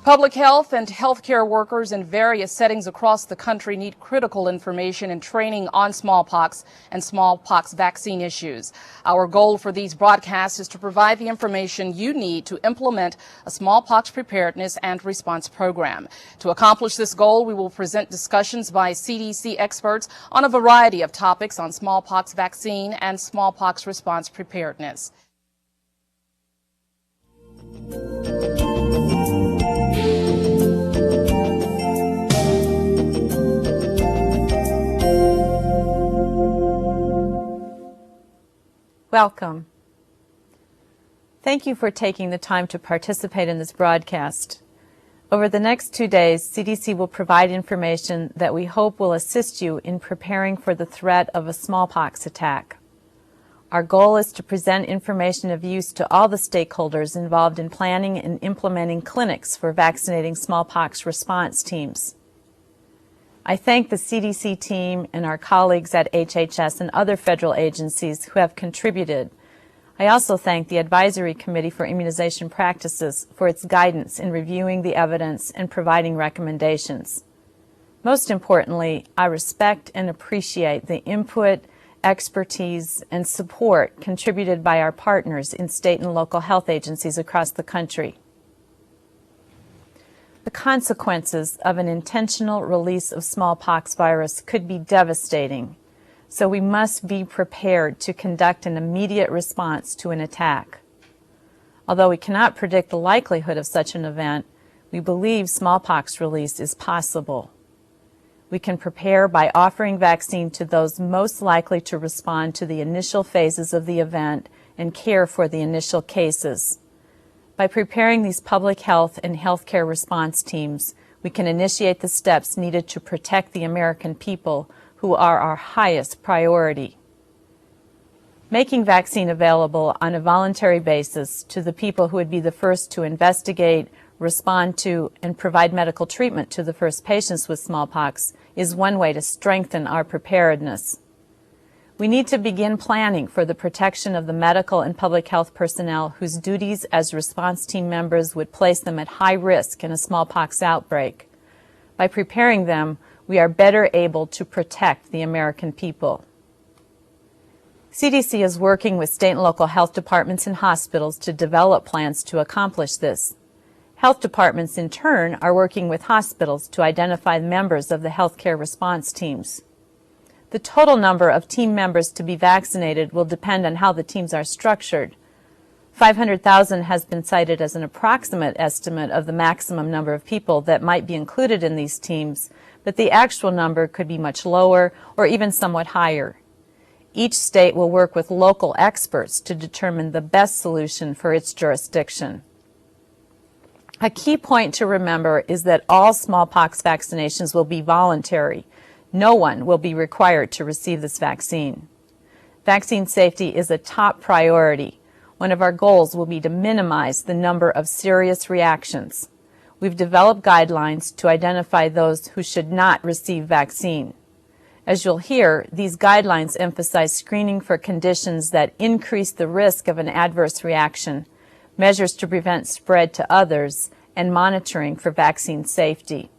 Public health and healthcare workers in various settings across the country need critical information and training on smallpox and smallpox vaccine issues. Our goal for these broadcasts is to provide the information you need to implement a smallpox preparedness and response program. To accomplish this goal, we will present discussions by CDC experts on a variety of topics on smallpox vaccine and smallpox response preparedness. Welcome. Thank you for taking the time to participate in this broadcast. Over the next 2 days, CDC will provide information that we hope will assist you in preparing for the threat of a smallpox attack. Our goal is to present information of use to all the stakeholders involved in planning and implementing clinics for vaccinating smallpox response teams. I thank the CDC team and our colleagues at HHS and other federal agencies who have contributed. I also thank the Advisory Committee for Immunization Practices for its guidance in reviewing the evidence and providing recommendations. Most importantly, I respect and appreciate the input, expertise, and support contributed by our partners in state and local health agencies across the country. The consequences of an intentional release of smallpox virus could be devastating, so we must be prepared to conduct an immediate response to an attack. Although we cannot predict the likelihood of such an event, we believe smallpox release is possible. We can prepare by offering vaccine to those most likely to respond to the initial phases of the event and care for the initial cases. By preparing these public health and healthcare response teams, we can initiate the steps needed to protect the American people, who are our highest priority. Making vaccine available on a voluntary basis to the people who would be the first to investigate, respond to, and provide medical treatment to the first patients with smallpox is one way to strengthen our preparedness. We need to begin planning for the protection of the medical and public health personnel whose duties as response team members would place them at high risk in a smallpox outbreak. By preparing them, we are better able to protect the American people. CDC is working with state and local health departments and hospitals to develop plans to accomplish this. Health departments, in turn, are working with hospitals to identify members of the healthcare response teams. The total number of team members to be vaccinated will depend on how the teams are structured. 500,000 has been cited as an approximate estimate of the maximum number of people that might be included in these teams, but the actual number could be much lower or even somewhat higher. Each state will work with local experts to determine the best solution for its jurisdiction. A key point to remember is that all smallpox vaccinations will be voluntary. No one will be required to receive this vaccine. Vaccine safety is a top priority. One of our goals will be to minimize the number of serious reactions. We've developed guidelines to identify those who should not receive vaccine. As you'll hear, these guidelines emphasize screening for conditions that increase the risk of an adverse reaction, measures to prevent spread to others, and monitoring for vaccine safety.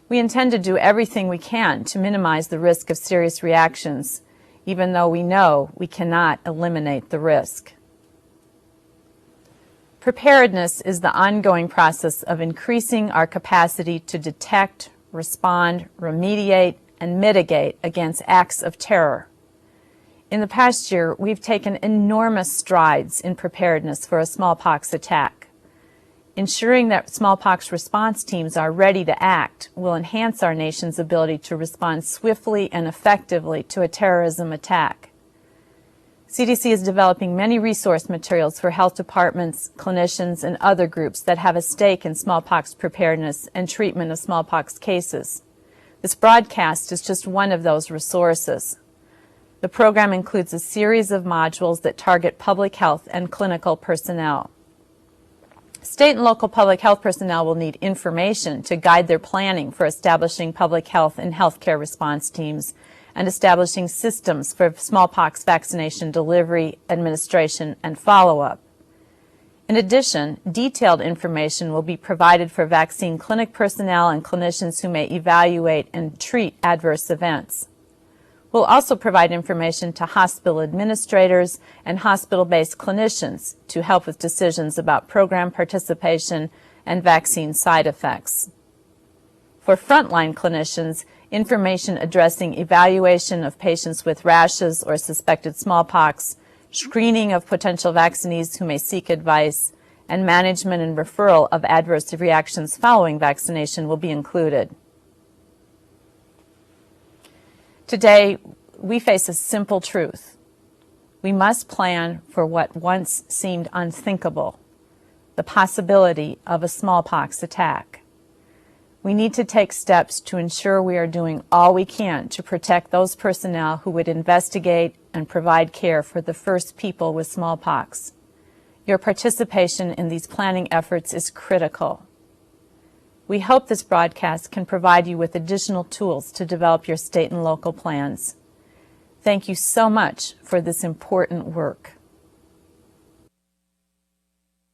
We intend to do everything we can to minimize the risk of serious reactions, even though we know we cannot eliminate the risk. Preparedness is the ongoing process of increasing our capacity to detect, respond, remediate, and mitigate against acts of terror. In the past year, we've taken enormous strides in preparedness for a smallpox attack. Ensuring that smallpox response teams are ready to act will enhance our nation's ability to respond swiftly and effectively to a terrorism attack. CDC is developing many resource materials for health departments, clinicians, and other groups that have a stake in smallpox preparedness and treatment of smallpox cases. This broadcast is just one of those resources. The program includes a series of modules that target public health and clinical personnel. State and local public health personnel will need information to guide their planning for establishing public health and healthcare response teams and establishing systems for smallpox vaccination delivery, administration, and follow-up. In addition, detailed information will be provided for vaccine clinic personnel and clinicians who may evaluate and treat adverse events. We'll also provide information to hospital administrators and hospital-based clinicians to help with decisions about program participation and vaccine side effects. For frontline clinicians, information addressing evaluation of patients with rashes or suspected smallpox, screening of potential vaccinees who may seek advice, and management and referral of adverse reactions following vaccination will be included. Today, we face a simple truth. We must plan for what once seemed unthinkable, the possibility of a smallpox attack. We need to take steps to ensure we are doing all we can to protect those personnel who would investigate and provide care for the first people with smallpox. Your participation in these planning efforts is critical. We hope this broadcast can provide you with additional tools to develop your state and local plans. Thank you so much for this important work.